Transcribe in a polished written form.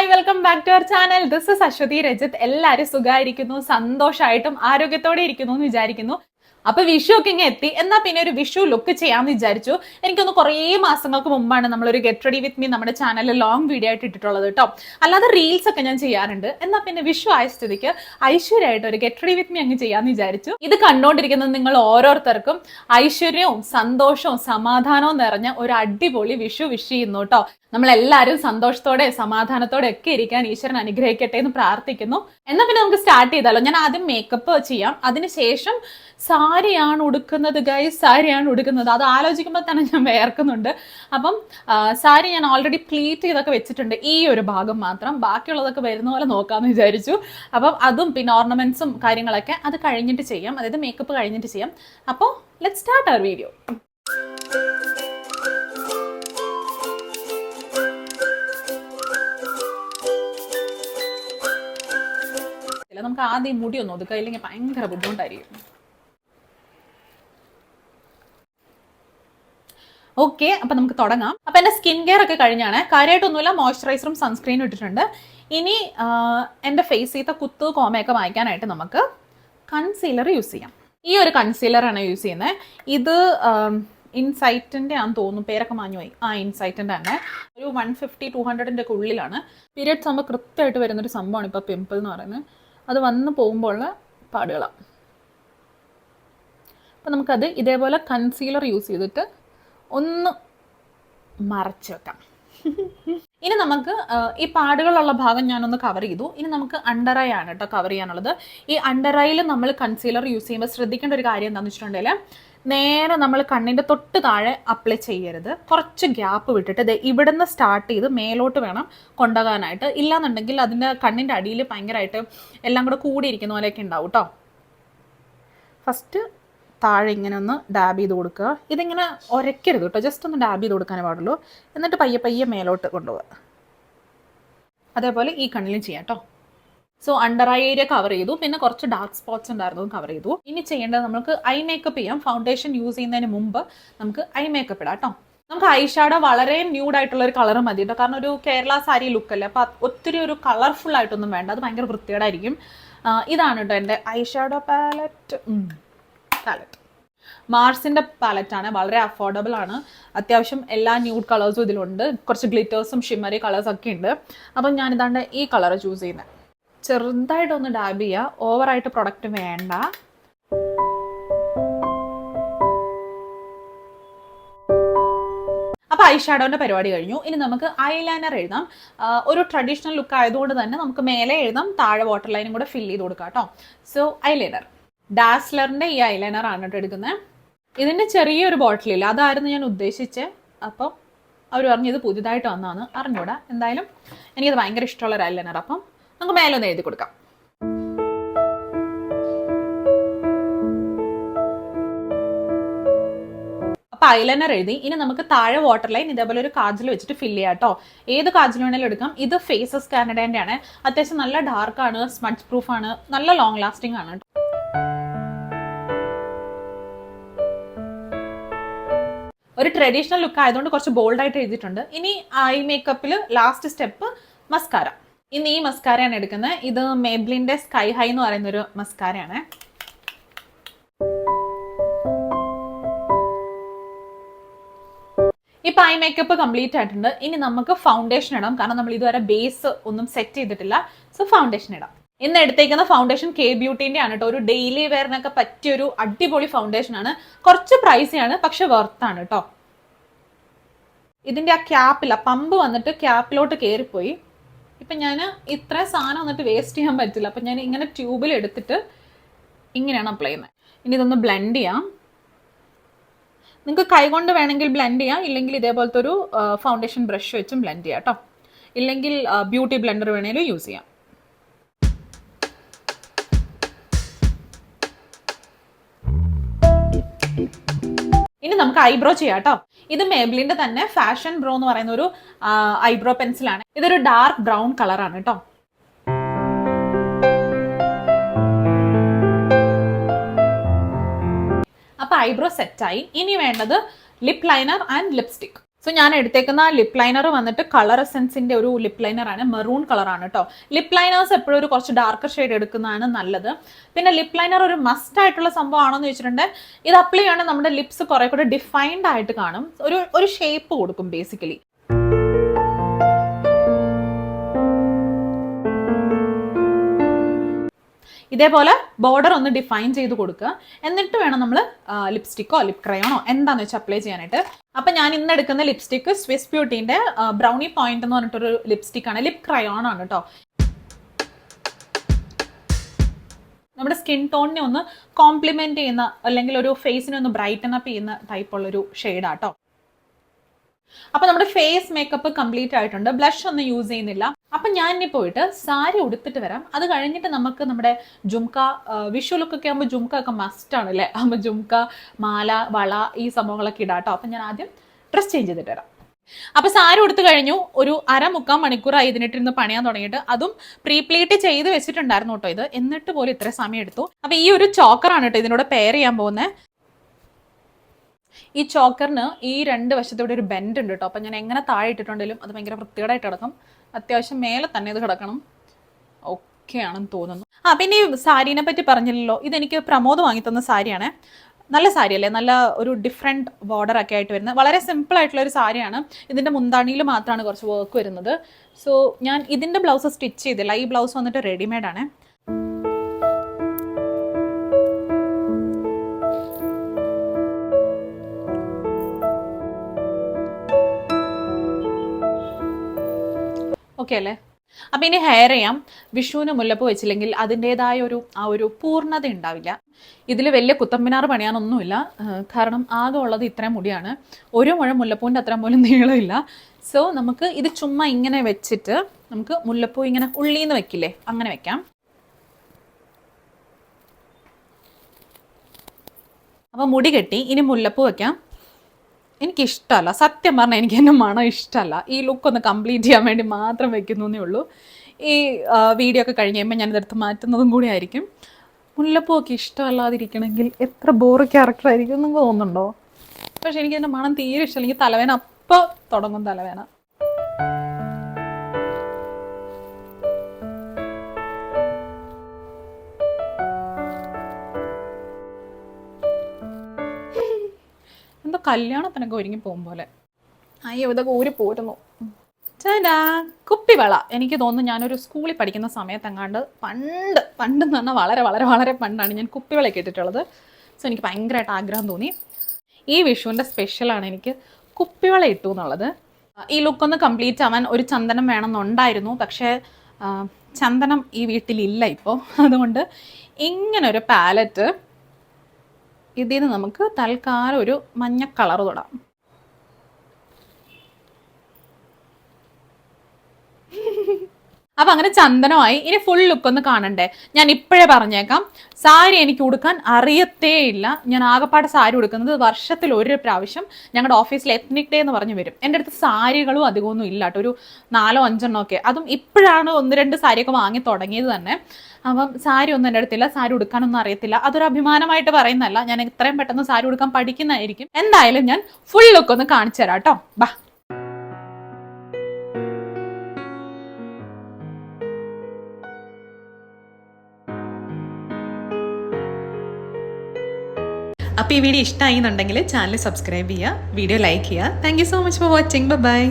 Hi, welcome back to our channel. This is Ashwathi Rajith. എല്ലാവരും സുഖമായിരിക്കുന്നു, സന്തോഷമായിട്ടും ആരോഗ്യത്തോടെ ഇരിക്കുന്നു എന്ന് വിചാരിക്കുന്നു. അപ്പൊ വിഷു ഒക്കെ ഇങ്ങനെ എത്തി. എന്നാ പിന്നെ ഒരു വിഷു ലുക്ക് ചെയ്യാമെന്ന് വിചാരിച്ചു. എനിക്കൊന്ന് കുറേ മാസങ്ങൾക്ക് മുമ്പാണ് നമ്മളൊരു ഗെറ്റ് റെഡി വിത്ത് മീ നമ്മുടെ ചാനലിൽ ലോങ് വീഡിയോ ആയിട്ട് ഇട്ടിട്ടുള്ളത് കേട്ടോ. അല്ലാതെ റീൽസ് ഒക്കെ ഞാൻ ചെയ്യാറുണ്ട്. എന്നാ പിന്നെ വിഷു ആയ സ്ഥിതിക്ക് ഐശ്വര്യമായിട്ട് ഒരു ഗെറ്റ് റെഡി വിത്ത് മീ അങ്ങ് ചെയ്യാമെന്ന് വിചാരിച്ചു. ഇത് കണ്ടുകൊണ്ടിരിക്കുന്നത് നിങ്ങൾ ഓരോരുത്തർക്കും ഐശ്വര്യവും സന്തോഷവും സമാധാനവും നിറഞ്ഞ ഒരു അടിപൊളി വിഷു വിഷ് ചെയ്യുന്നു കേട്ടോ. നമ്മളെല്ലാവരും സന്തോഷത്തോടെ സമാധാനത്തോടെ ഒക്കെ ഇരിക്കാൻ ഈശ്വരൻ അനുഗ്രഹിക്കട്ടെ എന്ന് പ്രാർത്ഥിക്കുന്നു. എന്നാൽ പിന്നെ നമുക്ക് സ്റ്റാർട്ട് ചെയ്താലോ. ഞാൻ ആദ്യം മേക്കപ്പ് ചെയ്യാം, അതിനുശേഷം സാരിയാണ് ഉടുക്കുന്നത് ഗൈസ്, സാരിയാണ് ഉടുക്കുന്നത്. അത് ആലോചിക്കുമ്പോൾ തന്നെ ഞാൻ വേർക്കുന്നുണ്ട്. അപ്പം സാരി ഞാൻ ഓൾറെഡി പ്ലീറ്റ് ചെയ്തൊക്കെ വെച്ചിട്ടുണ്ട്, ഈ ഒരു ഭാഗം മാത്രം. ബാക്കിയുള്ളതൊക്കെ വരുന്ന പോലെ നോക്കാമെന്ന് വിചാരിച്ചു. അപ്പം അതും പിന്നെ ഓർണമെന്റ്സും കാര്യങ്ങളൊക്കെ അത് കഴിഞ്ഞിട്ട് ചെയ്യാം, അതായത് മേക്കപ്പ് കഴിഞ്ഞിട്ട് ചെയ്യാം. അപ്പോൾ ലെറ്റ്സ് സ്റ്റാർട്ട് അവർ വീഡിയോ. നമുക്ക് ആദ്യം മുടി ഒന്ന് ഒതുക്കുക, ഇല്ലെങ്കിൽ ഭയങ്കര ബുദ്ധിമുട്ടായിരിക്കും. ഓക്കെ, അപ്പൊ നമുക്ക് തുടങ്ങാം. അപ്പൊ എന്റെ സ്കിൻ കെയർ ഒക്കെ കഴിഞ്ഞാണ്. കാര്യമായിട്ടൊന്നുമില്ല, മോയ്സ്ചറൈസറും സൺസ്ക്രീനും ഇട്ടിട്ടുണ്ട്. ഇനി എന്റെ ഫേസിലത്തെ കുത്തു കോമയൊക്കെ മായ്ക്കാനായിട്ട് നമുക്ക് കൺസീലർ യൂസ് ചെയ്യാം. ഈ ഒരു കൺസീലറാണ് യൂസ് ചെയ്യുന്നത്. ഇത് ഇൻസൈറ്റിന്റെ ആണെന്ന് തോന്നുന്നു, പേരൊക്കെ മാഞ്ഞുപോയി. ഇൻസൈറ്റിന്റെ തന്നെ ഒരു 150-200 ഒക്കെ ഉള്ളിലാണ്. പീരിയഡ്സ് ആകുമ്പോൾ കൃത്യമായിട്ട് വരുന്നൊരു സംഭവമാണ് ഇപ്പൊ പിമ്പിൾ എന്ന് പറയുന്നത്. അത് വന്ന് പോകുമ്പോൾ ഉള്ള പാടുകളാണ്. അപ്പം നമുക്കത് ഇതേപോലെ കൺസീലർ യൂസ് ചെയ്തിട്ട് ഒന്ന് മറച്ച് വെക്കാം. ഇനി നമുക്ക് ഈ പാടുകളുള്ള ഭാഗം ഞാനൊന്ന് കവർ ചെയ്തു. ഇനി നമുക്ക് അണ്ടർ ഐ ആണ് കേട്ടോ കവർ ചെയ്യാനുള്ളത്. ഈ അണ്ടർ ഐയിൽ നമ്മൾ കൺസീലർ യൂസ് ചെയ്യുമ്പോൾ ശ്രദ്ധിക്കേണ്ട ഒരു കാര്യം എന്താണെന്ന് വെച്ചിട്ടുണ്ടെങ്കിൽ, നേരെ നമ്മൾ കണ്ണിൻ്റെ തൊട്ട് താഴെ അപ്ലൈ ചെയ്യരുത്. കുറച്ച് ഗ്യാപ്പ് വിട്ടിട്ട് ഇവിടുന്ന് സ്റ്റാർട്ട് ചെയ്ത് മേലോട്ട് വേണം കൊണ്ടുപോകാനായിട്ട്. ഇല്ലാന്നുണ്ടെങ്കിൽ അതിൻ്റെ കണ്ണിൻ്റെ അടിയിൽ ഭയങ്കരമായിട്ട് എല്ലാം കൂടെ കൂടിയിരിക്കുന്ന പോലെയൊക്കെ ഉണ്ടാവും കേട്ടോ. ഫസ്റ്റ് താഴെ ഇങ്ങനെ ഒന്ന് ഡാബ് ചെയ്ത് കൊടുക്കുക. ഇതിങ്ങനെ ഉരയ്ക്കരുത് കേട്ടോ, ജസ്റ്റ് ഒന്ന് ഡാബ് ചെയ്ത് കൊടുക്കാനേ പാടുള്ളൂ. എന്നിട്ട് പയ്യെ പയ്യെ മേലോട്ട് കൊണ്ടുപോകുക. അതേപോലെ ഈ കണ്ണിലും ചെയ്യാം കേട്ടോ. So under eye area cover ചെയ്തു. പിന്നെ കുറച്ച് ഡാർക്ക് സ്പോട്ട്സ് ഉണ്ടായിരുന്നു, കവർ ചെയ്തു. ഇനി ചെയ്യേണ്ടത് നമുക്ക് ഐ മേക്കപ്പ് ചെയ്യാം. ഫൗണ്ടേഷൻ യൂസ് ചെയ്യുന്നതിന് മുമ്പ് നമുക്ക് ഐ മേക്കപ്പ് ഇടാം കേട്ടോ. നമുക്ക് ഐ ഷാഡോ വളരെ ന്യൂഡ് ആയിട്ടുള്ള ഒരു കളർ മതി കേട്ടോ. കാരണം ഒരു കേരള സാരി ലുക്കല്ലേ, അപ്പോൾ ഒത്തിരി ഒരു കളർഫുൾ ആയിട്ടൊന്നും വേണ്ട, അത് ഭയങ്കര വൃത്തികേടായിരിക്കും. ഇതാണ് കേട്ടോ എൻ്റെ ഐ ഷാഡോ പാലറ്റ്. മാർസിൻ്റെ പാലറ്റാണ്, വളരെ അഫോർഡബിൾ ആണ്. അത്യാവശ്യം എല്ലാ ന്യൂഡ് കളേഴ്സും ഇതിലുണ്ട്. കുറച്ച് ഗ്ലിറ്റേഴ്സും ഷിമ്മറി കളേഴ്സൊക്കെ ഉണ്ട്. അപ്പം ഞാനിതാണ്ട് ഈ കളർ ചൂസ് ചെയ്യുന്നത്. ചെറുതായിട്ടൊന്ന് ഡാബ് ചെയ്യുക, ഓവറായിട്ട് പ്രൊഡക്റ്റ് വേണ്ട. അപ്പോൾ ഐ ഷാഡോൻ്റെ പരിപാടി കഴിഞ്ഞു. ഇനി നമുക്ക് ഐലൈനർ എഴുതാം. ഒരു ട്രഡീഷണൽ ലുക്ക് ആയതുകൊണ്ട് തന്നെ നമുക്ക് മേലെ എഴുതാം, താഴെ വാട്ടർ ലൈനും കൂടെ ഫിൽ ചെയ്ത് കൊടുക്കാം കേട്ടോ. സോ ഐലൈനർ ഡാസ്ലറിൻ്റെ ഈ ഐലൈനർ ആണ് കേട്ടോ എടുക്കുന്നത്. ഇതിൻ്റെ ചെറിയൊരു ബോട്ടിലില്ല, അതായിരുന്നു ഞാൻ ഉദ്ദേശിച്ചത്. അപ്പം അവർ പറഞ്ഞു ഇത് പുതിയതായിട്ട് വന്നതാണ്, അറിഞ്ഞൂടാ. എന്തായാലും എനിക്കത് ഭയങ്കര ഇഷ്ടമുള്ള ഒരു ഐലൈനർ. അപ്പം നമുക്ക് മേലൊന്ന് എഴുതി കൊടുക്കാം. അപ്പം ഐലൈനർ എഴുതി. ഇനി നമുക്ക് താഴെ വാട്ടർ ലൈൻ ഇതേപോലെ ഒരു കാജൽ വെച്ചിട്ട് ഫില്ല് ചെയ്യാം കേട്ടോ. ഏത് കാജൽ വേണേലും എടുക്കാം. ഇത് ഫേസസ് കാനഡേൻ്റെ ആണ്. അത്യാവശ്യം നല്ല ഡാർക്കാണ്, സ്മഡ്ജ് പ്രൂഫാണ്, നല്ല ലോങ് ലാസ്റ്റിംഗ് ആണ് കേട്ടോ. ഒരു ട്രഡീഷണൽ ലുക്ക് ആയതുകൊണ്ട് കുറച്ച് ബോൾഡായിട്ട് എഴുതിയിട്ടുണ്ട്. ഇനി ഐ മേക്കപ്പിൽ ലാസ്റ്റ് സ്റ്റെപ്പ് മസ്കാര. ഇന്ന് ഈ മസ്കാരയാണ് എടുക്കുന്നത്. ഇത് മേബ്ലിൻ്റെ സ്കൈ ഹൈ എന്ന് പറയുന്നൊരു മസ്കാരയാണ്. ഇപ്പം ഐ മേക്കപ്പ് കംപ്ലീറ്റ് ആയിട്ടുണ്ട്. ഇനി നമുക്ക് ഫൗണ്ടേഷൻ ഇടാം, കാരണം നമ്മൾ ഇതുവരെ ബേസ് ഒന്നും സെറ്റ് ചെയ്തിട്ടില്ല. സോ ഫൗണ്ടേഷൻ ഇടാം. ഇന്ന് എടുത്തേക്കുന്ന ഫൗണ്ടേഷൻ കെ ബ്യൂട്ടീൻ്റെ ആണ് കേട്ടോ. ഒരു ഡെയിലി വെയറിനൊക്കെ പറ്റിയൊരു അടിപൊളി ഫൗണ്ടേഷൻ ആണ്. കുറച്ച് പ്രൈസിയാണ്, പക്ഷെ വർത്താണ് കേട്ടോ. ഇതിൻ്റെ ആ ക്യാപ്പില്ല, പമ്പ് വന്നിട്ട് ക്യാപ്പിലോട്ട് കയറിപ്പോയി. ഇപ്പം ഞാൻ ഇത്ര സാധനം വന്നിട്ട് വേസ്റ്റ് ചെയ്യാൻ പറ്റില്ല. അപ്പം ഞാൻ ഇങ്ങനെ ട്യൂബിൽ എടുത്തിട്ട് ഇങ്ങനെയാണ് അപ്ലൈ ചെയ്യുന്നത്. ഇനി ഇതൊന്ന് ബ്ലെൻഡ് ചെയ്യാം. നിങ്ങൾക്ക് കൈകൊണ്ട് വേണമെങ്കിൽ ബ്ലെൻഡ് ചെയ്യാം, ഇല്ലെങ്കിൽ ഇതേപോലത്തെ ഒരു ഫൗണ്ടേഷൻ ബ്രഷ് വെച്ചും ബ്ലെൻഡ് ചെയ്യാം കേട്ടോ. ഇല്ലെങ്കിൽ ബ്യൂട്ടി ബ്ലെൻഡർ വേണമെങ്കിലും യൂസ് ചെയ്യാം. ഇനി നമുക്ക് ഐബ്രോ ചെയ്യാം കേട്ടോ. ഇത് മേബ്ലിൻ്റെ തന്നെ ഫാഷൻ ബ്രോ എന്ന് പറയുന്ന ഒരു ഐബ്രോ പെൻസിലാണ്. ഇതൊരു ഡാർക്ക് ബ്രൗൺ കളറാണ് കേട്ടോ. അപ്പൊ ഐബ്രോ സെറ്റായി. ഇനി വേണ്ടത് lip liner and lipstick. So ഞാൻ എടുത്തേക്കുന്ന ലിപ് ലൈനർ വന്നിട്ട് കളർ എസെൻസിന്റെ ഒരു ലിപ് ലൈനറാണ്, മെറൂൺ കളറാണ് കേട്ടോ. ലിപ് ലൈനേഴ്സ് എപ്പോഴും ഒരു കുറച്ച് ഡാർക്കർ ഷെയ്ഡ് എടുക്കുന്നതാണ് നല്ലത്. പിന്നെ ലിപ് ലൈനർ ഒരു മസ്റ്റ് ആയിട്ടുള്ള സംഭവം ആണോ എന്ന് ചോദിച്ചിട്ടുണ്ടെങ്കിൽ ഇത് അപ്ലൈ ചെയ്യുകയാണെങ്കിൽ നമ്മുടെ ലിപ്സ് കുറെ കൂടെ ഡിഫൈൻഡ് ആയിട്ട് കാണും, ഒരു ഷേപ്പ് കൊടുക്കും ബേസിക്കലി. ഇതേപോലെ ബോർഡർ ഒന്ന് ഡിഫൈൻ ചെയ്ത് കൊടുക്കുക. എന്നിട്ട് വേണം നമ്മൾ ലിപ്സ്റ്റിക്കോ ലിപ് ക്രയോണോ എന്താണെന്ന് വെച്ചാൽ അപ്ലൈ ചെയ്യാനായിട്ട്. അപ്പം ഞാൻ ഇന്ന് എടുക്കുന്ന ലിപ്സ്റ്റിക്ക് സ്വിസ് ബ്യൂട്ടീൻ്റെ ബ്രൗണി പോയിന്റ് എന്ന് പറഞ്ഞിട്ടൊരു ലിപ്സ്റ്റിക്കാണ്, ലിപ് ക്രയോൺ ആണ് കേട്ടോ. നമ്മുടെ സ്കിൻ ടോണിനെ ഒന്ന് കോംപ്ലിമെന്റ് ചെയ്യുന്ന അല്ലെങ്കിൽ ഒരു ഫേസിനെ ഒന്ന് ബ്രൈറ്റൻ അപ്പ് ചെയ്യുന്ന ടൈപ്പുള്ളൊരു ഷെയ്ഡാട്ടോ. അപ്പൊ നമ്മുടെ ഫേസ് മേക്കപ്പ് കംപ്ലീറ്റ് ആയിട്ടുണ്ട്. ബ്ലഷ് ഒന്നും യൂസ് ചെയ്യുന്നില്ല. അപ്പൊ ഞാൻ ഇനി പോയിട്ട് സാരി ഉടുത്തിട്ട് വരാം. അത് കഴിഞ്ഞിട്ട് നമുക്ക് നമ്മുടെ ജുംക്ക, വിഷു ലുക്കൊക്കെ ആകുമ്പോൾ ജുംക്ക ഒക്കെ മസ്റ്റ് ആണല്ലേ. ആകുമ്പോൾ ജുംക്ക, മാല, വള ഈ സംഭവങ്ങളൊക്കെ ഇടാട്ടോ. അപ്പൊ ഞാൻ ആദ്യം ഡ്രസ് ചേഞ്ച് ചെയ്തിട്ട് വരാം. അപ്പൊ സാരി ഉടുത്ത് കഴിഞ്ഞു. ഒരു 1/4 മണിക്കൂറായി ഇതിനിട്ടിരുന്ന് പണിയാൻ തുടങ്ങിയിട്ട്. അതും പ്രീപ്ലീറ്റ് ചെയ്ത് വെച്ചിട്ടുണ്ടായിരുന്നു കേട്ടോ ഇത്. എന്നിട്ട് പോലും ഇത്ര സമയം എടുത്തു. അപ്പൊ ഈ ഒരു ചോക്കറാണ് കേട്ടോ ഇതിനോട് പെയർ ചെയ്യാൻ പോകുന്നത്. ഈ ചോക്കറിന് ഈ 2 വശത്തൂടെ ഒരു ബെൻഡ് ഉണ്ട് കേട്ടോ. അപ്പം ഞാൻ എങ്ങനെ താഴെ ഇട്ടിട്ടുണ്ടെങ്കിലും അത് ഭയങ്കര വൃത്തികേടായിട്ട് കിടക്കും. അത്യാവശ്യം മേലെ തന്നെ ഇത് കിടക്കണം. ഓക്കെ ആണെന്ന് തോന്നുന്നു. പിന്നെ ഈ സാരീനെ പറ്റി പറഞ്ഞില്ലല്ലോ. ഇതെനിക്ക് പ്രമോദ് വാങ്ങി തന്ന സാരിയാണ്. നല്ല സാരി അല്ലേ, നല്ല ഒരു ഡിഫറെൻറ്റ് ബോർഡർ ഒക്കെ ആയിട്ട് വരുന്നത് വളരെ സിമ്പിൾ ആയിട്ടുള്ള ഒരു സാരിയാണ്. ഇതിൻ്റെ മുന്താണിയിൽ മാത്രമാണ് കുറച്ച് വർക്ക് വരുന്നത്. സോ ഞാൻ ഇതിൻ്റെ ബ്ലൗസ് സ്റ്റിച്ച് ചെയ്തില്ല. ഈ ബ്ലൗസ് വന്നിട്ട് റെഡിമെയ്ഡാണ്. ഓക്കെ അല്ലേ. അപ്പം ഇനി ഹെയർ ചെയ്യാം. വിഷുവിന് മുല്ലപ്പൂ വെച്ചില്ലെങ്കിൽ അതിൻ്റെതായ ഒരു പൂർണ്ണത ഉണ്ടാവില്ല. ഇതിൽ വലിയ കുത്തമ്പിനാറ് പണിയാനൊന്നുമില്ല. കാരണം ആകെ ഉള്ളത് ഇത്രയും മുടിയാണ്. ഒരു മുഴം മുല്ലപ്പൂവിൻ്റെ അത്രയും പോലും നീളമില്ല. സോ നമുക്ക് ഇത് ചുമ്മാ ഇങ്ങനെ വെച്ചിട്ട് നമുക്ക് മുല്ലപ്പൂ ഇങ്ങനെ ഉള്ളിന്ന് വെക്കില്ലേ, അങ്ങനെ വെക്കാം. അപ്പം മുടി കെട്ടി. ഇനി മുല്ലപ്പൂ വെക്കാം. എനിക്കിഷ്ടമല്ല, സത്യം പറഞ്ഞാൽ എനിക്ക് എൻ്റെ മണം ഇഷ്ടമല്ല. ഈ ലുക്ക് ഒന്ന് കംപ്ലീറ്റ് ചെയ്യാൻ വേണ്ടി മാത്രം വെക്കുന്നേ ഉള്ളൂ. ഈ വീഡിയോ ഒക്കെ കഴിഞ്ഞ് കഴിയുമ്പോൾ ഞാനിതെടുത്ത് മാറ്റുന്നതും കൂടി ആയിരിക്കും. മുല്ലപ്പൂ ഒക്കെ ഇഷ്ടമല്ലാതിരിക്കണമെങ്കിൽ എത്ര ബോറ് ക്യാരക്ടറായിരിക്കും എന്ന് തോന്നുന്നുണ്ടോ? പക്ഷെ എനിക്ക് എൻ്റെ മണം തീരെ ഇഷ്ടമല്ല. എനിക്ക് തലവേന അപ്പോൾ തുടങ്ങും തലവേന. എന്തോ കല്യാണത്തിനൊക്കെ ഒരുങ്ങി പോകും പോലെ. അയ്യോ ഇതൊക്കെ ഊരി പോരുന്നു. ചേട്ടാ കുപ്പിവള. എനിക്ക് തോന്നുന്നു ഞാനൊരു സ്കൂളിൽ പഠിക്കുന്ന സമയത്തെങ്ങാണ്ട് പണ്ട് എന്ന് പറഞ്ഞാൽ വളരെ വളരെ വളരെ പണ്ടാണ് ഞാൻ കുപ്പിവള കേട്ടിട്ടുള്ളത്. സോ എനിക്ക് ഭയങ്കരമായിട്ട് ആഗ്രഹം തോന്നി. ഈ വിഷുവിൻ്റെ സ്പെഷ്യലാണ് എനിക്ക് കുപ്പിവള ഇട്ടു എന്നുള്ളത്. ഈ ലുക്കൊന്ന് കംപ്ലീറ്റ് ആവാൻ ഒരു ചന്ദനം വേണമെന്നുണ്ടായിരുന്നു. പക്ഷേ ചന്ദനം ഈ വീട്ടിലില്ല ഇപ്പോൾ. അതുകൊണ്ട് ഇങ്ങനൊരു പാലറ്റ്, ഇതിൽ നിന്ന് നമുക്ക് തൽക്കാലം ഒരു മഞ്ഞ കളർ തൊടാം. അപ്പം അങ്ങനെ ചന്ദനമായി. ഇനി ഫുൾ ലുക്ക് ഒന്ന് കാണണ്ടേ. ഞാൻ ഇപ്പോഴേ പറഞ്ഞേക്കാം, സാരി എനിക്ക് ഉടുക്കാൻ അറിയത്തേ ഇല്ല. ഞാൻ ആകെപ്പാട് സാരി ഉടുക്കുന്നത് വർഷത്തിൽ ഒരു പ്രാവശ്യം ഞങ്ങളുടെ ഓഫീസിൽ എത്നിക് ഡേ എന്ന് പറഞ്ഞ് വരും. എൻ്റെ അടുത്ത് സാരികളും അധികമൊന്നും ഇല്ല കേട്ടോ. ഒരു 4-5 ഒക്കെ. അതും ഇപ്പോഴാണ് 1-2 സാരിയൊക്കെ വാങ്ങി തുടങ്ങിയത് തന്നെ. അപ്പം സാരി ഒന്നും എൻ്റെ അടുത്തില്ല. സാരി ഉടുക്കാനൊന്നും അറിയത്തില്ല. അതൊരു അഭിമാനമായിട്ട് പറയുന്നതല്ല. ഞാൻ എത്രയും പെട്ടെന്ന് സാരി ഉടുക്കാൻ പഠിക്കുന്നതായിരിക്കും. എന്തായാലും ഞാൻ ഫുൾ ലുക്ക് ഒന്ന് കാണിച്ചു തരാം കേട്ടോ. ബാ. അപ്പോൾ ഈ വീഡിയോ ഇഷ്ടമായി എന്നുണ്ടെങ്കിൽ ചാനൽ സബ്സ്ക്രൈബ് ചെയ്യുക, വീഡിയോ ലൈക്ക് ചെയ്യുക. Thank you so much for watching. By.